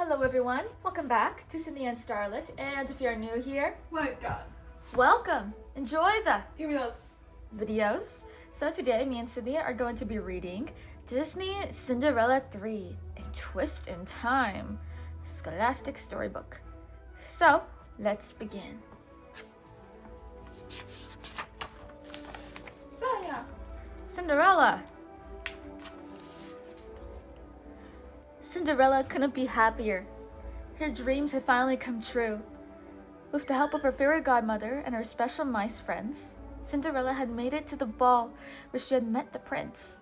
Hello everyone, welcome back to Cindy and Starlet, and if you're new here, My God. welcome! Enjoy the Videos. So today, me and Cynthia are going to be reading Disney Cinderella 3, A Twist in Time, Scholastic Storybook. So, let's begin. Saya. Cinderella! Cinderella couldn't be happier. Her dreams had finally come true. With the help of her fairy godmother and her special mice friends, Cinderella had made it to the ball where she had met the prince.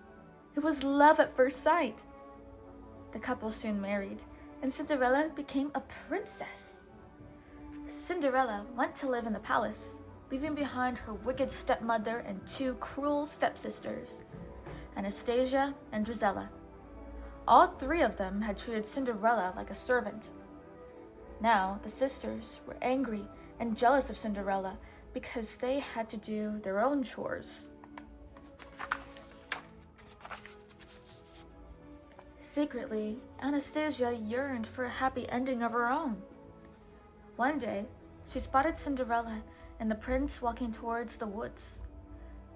It was love at first sight. The couple soon married, and Cinderella became a princess. Cinderella went to live in the palace, leaving behind her wicked stepmother and two cruel stepsisters, Anastasia and Drizella. All three of them had treated Cinderella like a servant. Now the sisters were angry and jealous of Cinderella because they had to do their own chores. Secretly, Anastasia yearned for a happy ending of her own. One day, she spotted Cinderella and the prince walking towards the woods.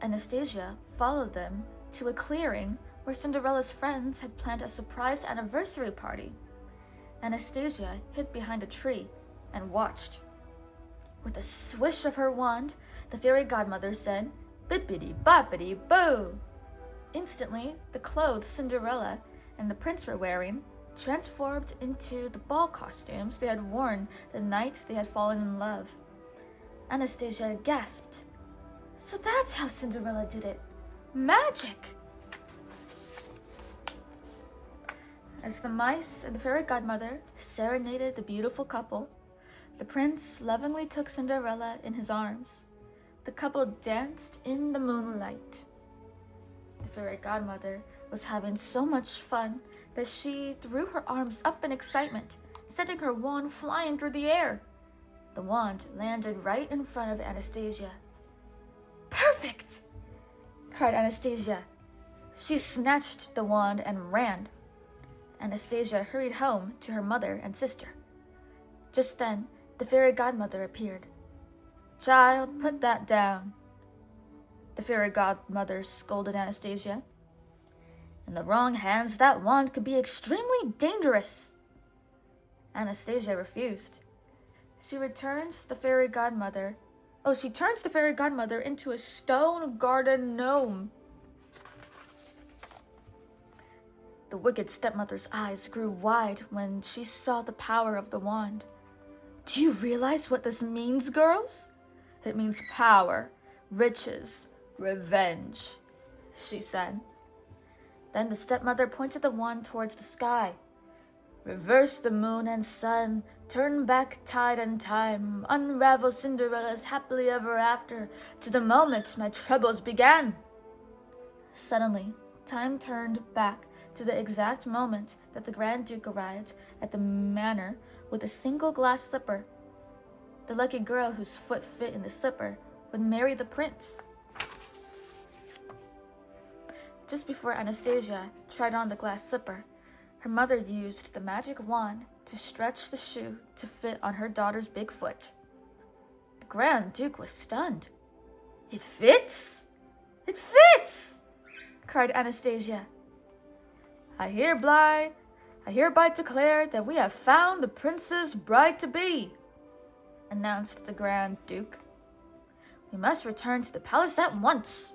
Anastasia followed them to a clearing where Cinderella's friends had planned a surprise anniversary party. Anastasia hid behind a tree and watched. With a swish of her wand, the fairy godmother said, "Bippity-boppity-boo!" Instantly, the clothes Cinderella and the prince were wearing transformed into the ball costumes they had worn the night they had fallen in love. Anastasia gasped. So that's how Cinderella did it. Magic! As the mice and the fairy godmother serenaded the beautiful couple, the prince lovingly took Cinderella in his arms. The couple danced in the moonlight. The fairy godmother was having so much fun that she threw her arms up in excitement, sending her wand flying through the air. The wand landed right in front of Anastasia. "Perfect!" cried Anastasia. She snatched the wand and ran. Anastasia hurried home to her mother and sister. Just then, the fairy godmother appeared. "Child, put that down," the fairy godmother scolded Anastasia. "In the wrong hands, that wand could be extremely dangerous." Anastasia refused. She turns the fairy godmother into a stone garden gnome. The wicked stepmother's eyes grew wide when she saw the power of the wand. "Do you realize what this means, girls? It means power, riches, revenge," she said. Then the stepmother pointed the wand towards the sky. "Reverse the moon and sun, turn back tide and time, unravel Cinderella's happily ever after to the moment my troubles began." Suddenly, time turned back to the exact moment that the Grand Duke arrived at the manor with a single glass slipper. The lucky girl whose foot fit in the slipper would marry the prince. Just before Anastasia tried on the glass slipper, her mother used the magic wand to stretch the shoe to fit on her daughter's big foot. The Grand Duke was stunned. "It fits! It fits!" cried Anastasia. I hereby declare that we have found the prince's bride-to-be," announced the Grand Duke. "We must return to the palace at once."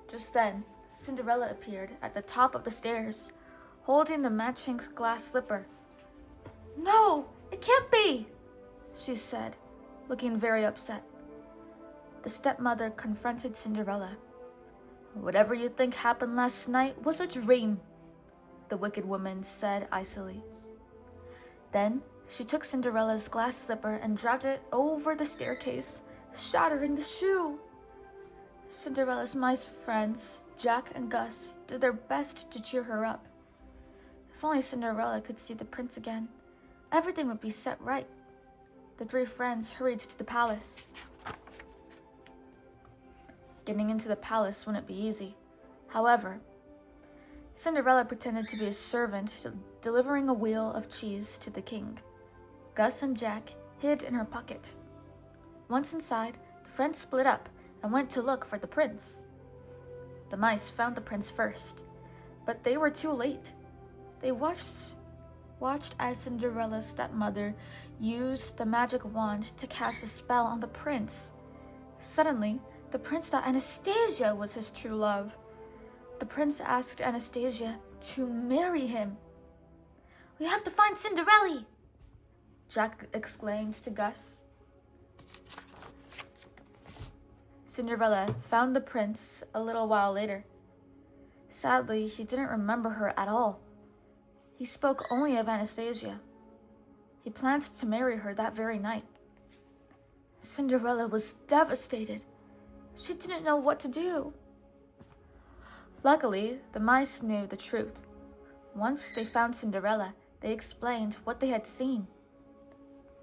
Just then, Cinderella appeared at the top of the stairs, holding the matching glass slipper. "No, it can't be," she said, looking very upset. The stepmother confronted Cinderella. "Whatever you think happened last night was a dream," the wicked woman said icily. Then she took Cinderella's glass slipper and dropped it over the staircase, shattering the shoe. Cinderella's mice friends, Jack and Gus, did their best to cheer her up. If only Cinderella could see the prince again, everything would be set right. The three friends hurried to the palace. Getting into the palace wouldn't be easy. However, Cinderella pretended to be a servant delivering a wheel of cheese to the king. Gus and Jack hid in her pocket. Once inside, the friends split up and went to look for the prince. The mice found the prince first, but they were too late. They watched as Cinderella's stepmother used the magic wand to cast a spell on the prince. Suddenly, the prince thought Anastasia was his true love. The prince asked Anastasia to marry him. "We have to find Cinderella!" Jack exclaimed to Gus. Cinderella found the prince a little while later. Sadly, he didn't remember her at all. He spoke only of Anastasia. He planned to marry her that very night. Cinderella was devastated. She didn't know what to do. Luckily, the mice knew the truth. Once they found Cinderella, they explained what they had seen.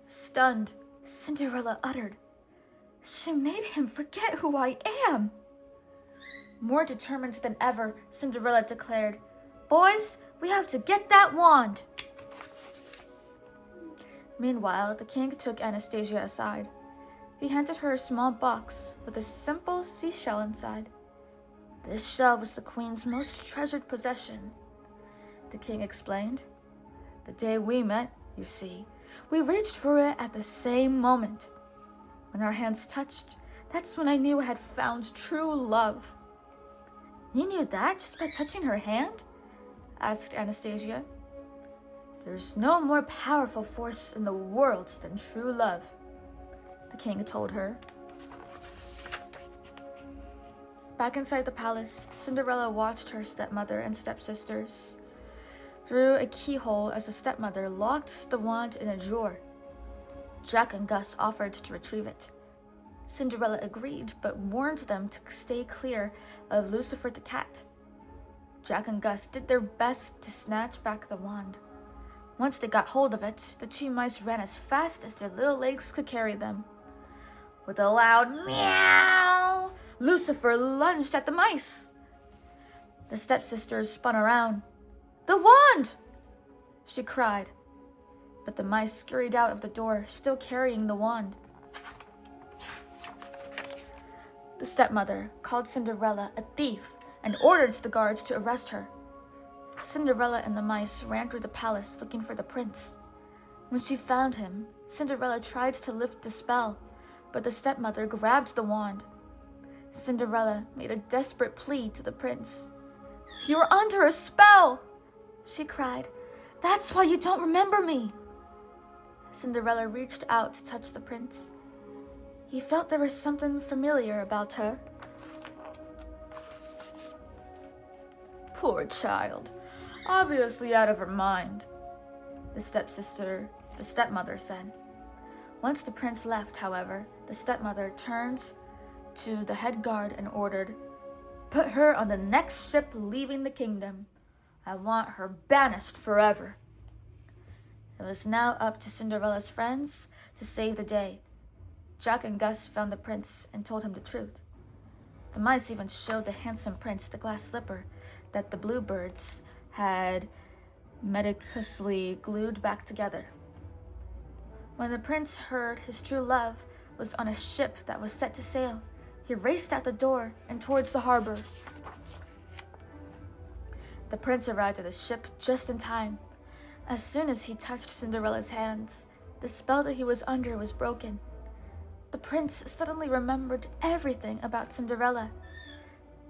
Stunned, Cinderella uttered, "She made him forget who I am." More determined than ever, Cinderella declared, "Boys, we have to get that wand." Meanwhile, the king took Anastasia aside. He handed her a small box with a simple seashell inside. This shell was the queen's most treasured possession, the king explained. The day we met, you see, we reached for it at the same moment. When our hands touched, that's when I knew I had found true love. "You knew that just by touching her hand?" asked Anastasia. "There's no more powerful force in the world than true love," the king told her. Back inside the palace, Cinderella watched her stepmother and stepsisters through a keyhole as the stepmother locked the wand in a drawer. Jack and Gus offered to retrieve it. Cinderella agreed, but warned them to stay clear of Lucifer the cat. Jack and Gus did their best to snatch back the wand. Once they got hold of it, the two mice ran as fast as their little legs could carry them. With a loud meow, Lucifer lunged at the mice. The stepsisters spun around. "The wand!" she cried. But the mice scurried out of the door, still carrying the wand. The stepmother called Cinderella a thief and ordered the guards to arrest her. Cinderella and the mice ran through the palace looking for the prince. When she found him, Cinderella tried to lift the spell, but the stepmother grabbed the wand. Cinderella made a desperate plea to the prince. "You're under a spell!" she cried. "That's why you don't remember me." Cinderella reached out to touch the prince. He felt there was something familiar about her. "Poor child, obviously out of her mind," the stepmother said. Once the prince left, however, the stepmother turned to the head guard and ordered, "Put her on the next ship leaving the kingdom. I want her banished forever." It was now up to Cinderella's friends to save the day. Jack and Gus found the prince and told him the truth. The mice even showed the handsome prince the glass slipper that the bluebirds had meticulously glued back together. When the prince heard his true love was on a ship that was set to sail, he raced out the door and towards the harbor. The prince arrived at the ship just in time. As soon as he touched Cinderella's hands, the spell that he was under was broken. The prince suddenly remembered everything about Cinderella.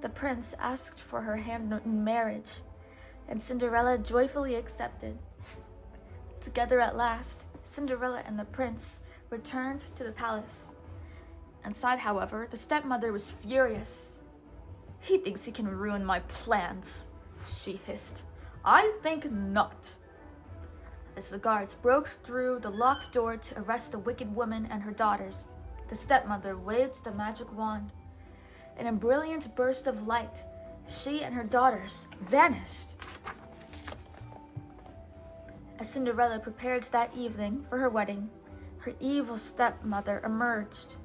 The prince asked for her hand in marriage, and Cinderella joyfully accepted. Together at last, Cinderella and the prince returned to the palace. Inside, however, the stepmother was furious. "He thinks he can ruin my plans," she hissed. "I think not." As the guards broke through the locked door to arrest the wicked woman and her daughters, the stepmother waved the magic wand. In a brilliant burst of light, she and her daughters vanished. As Cinderella prepared that evening for her wedding, her evil stepmother emerged.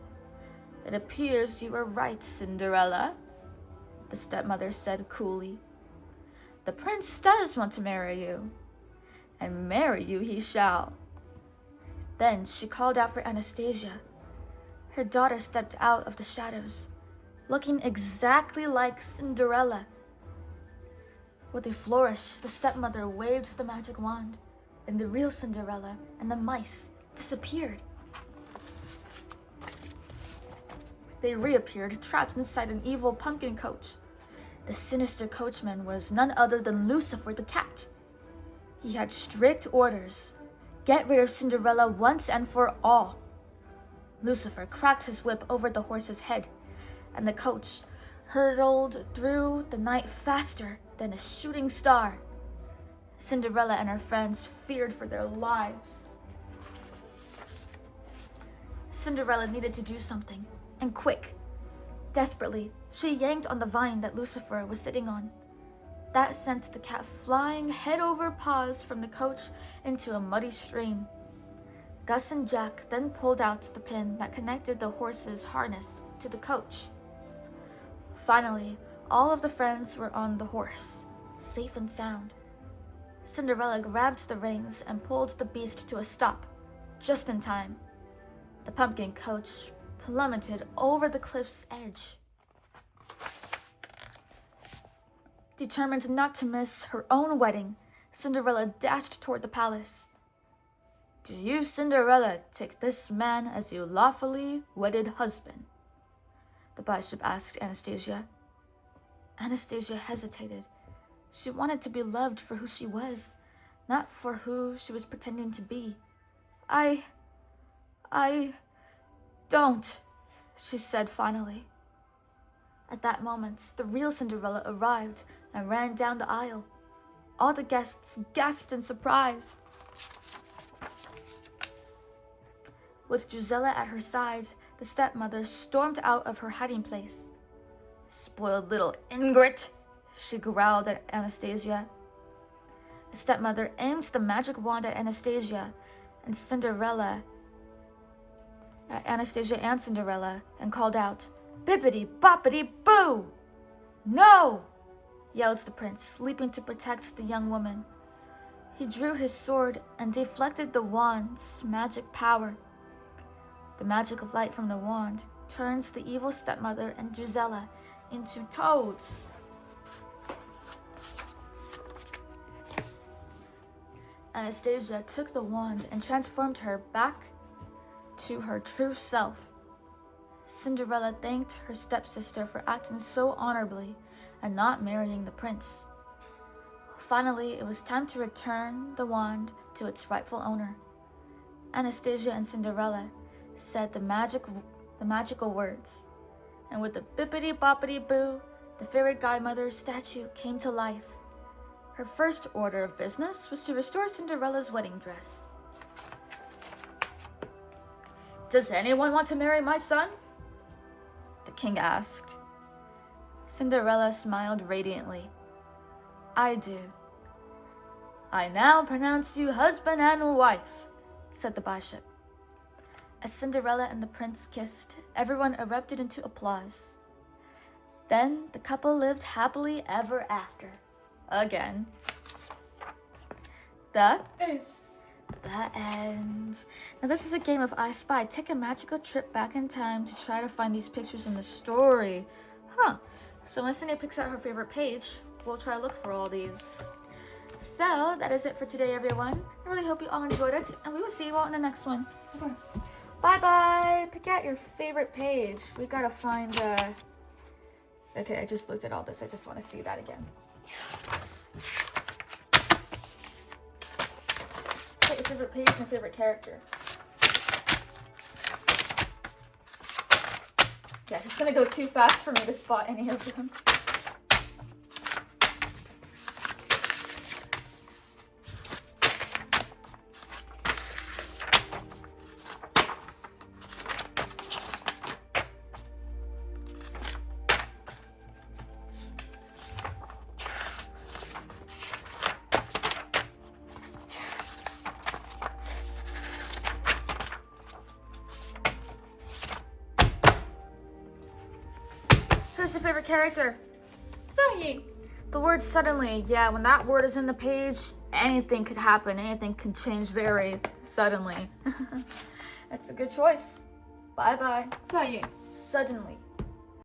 "It appears you were right, Cinderella," the stepmother said coolly. The prince does want to marry you, and marry you he shall." Then she called out for Anastasia. Her daughter stepped out of the shadows, looking exactly like Cinderella. With a flourish, the stepmother waved the magic wand, and the real Cinderella and the mice disappeared. They reappeared, trapped inside an evil pumpkin coach. The sinister coachman was none other than Lucifer the cat. He had strict orders: get rid of Cinderella once and for all. Lucifer cracked his whip over the horse's head, and the coach hurtled through the night faster than a shooting star. Cinderella and her friends feared for their lives. Cinderella needed to do something, and quick. Desperately, she yanked on the vine that Lucifer was sitting on. That sent the cat flying head over paws from the coach into a muddy stream. Gus and Jack then pulled out the pin that connected the horse's harness to the coach. Finally, all of the friends were on the horse, safe and sound. Cinderella grabbed the reins and pulled the beast to a stop, just in time. The pumpkin coach plummeted over the cliff's edge. Determined not to miss her own wedding, Cinderella dashed toward the palace. "Do you, Cinderella, take this man as your lawfully wedded husband?" the bishop asked Anastasia. Anastasia hesitated. She wanted to be loved for who she was, not for who she was pretending to be. I don't," she said finally. At that moment, the real Cinderella arrived and ran down the aisle. All the guests gasped in surprise. With Gisela at her side, the stepmother stormed out of her hiding place. "Spoiled little ingrate," she growled at Anastasia. The stepmother aimed the magic wand at Anastasia and Cinderella, and called out, "Bippity boppity boo!" "No!" yelled the prince, leaping to protect the young woman. He drew his sword and deflected the wand's magic power. The magic light from the wand turns the evil stepmother and Gisela into toads. Anastasia took the wand and transformed her back to her true self. Cinderella thanked her stepsister for acting so honorably and not marrying the prince. Finally, it was time to return the wand to its rightful owner. Anastasia and Cinderella said the magical words, and with the bippity-boppity-boo, the fairy godmother's statue came to life. Her first order of business was to restore Cinderella's wedding dress. "Does anyone want to marry my son?" the king asked. Cinderella smiled radiantly. "I do." "I now pronounce you husband and wife," said the bishop. As Cinderella and the prince kissed, everyone erupted into applause. Then the couple lived happily ever after. Again. The end. Now this is a game of I Spy. Take a magical trip back in time to try to find these pictures in the story. So when Cindy picks out her favorite page, we'll try to look for all these. So that is it for today, everyone. I really hope you all enjoyed it, and we will see you all in the next one. Bye-bye. Pick out your favorite page. We gotta find Okay, I just looked at all this. I just want to see that again. Pick your favorite page and your favorite character. Yeah, it's just gonna go too fast for me to spot any of them. Who's your favorite character? Soyi. The word suddenly, yeah, when that word is in the page, anything could happen. Anything can change very suddenly. That's a good choice. Bye-bye. Ça y est. Suddenly.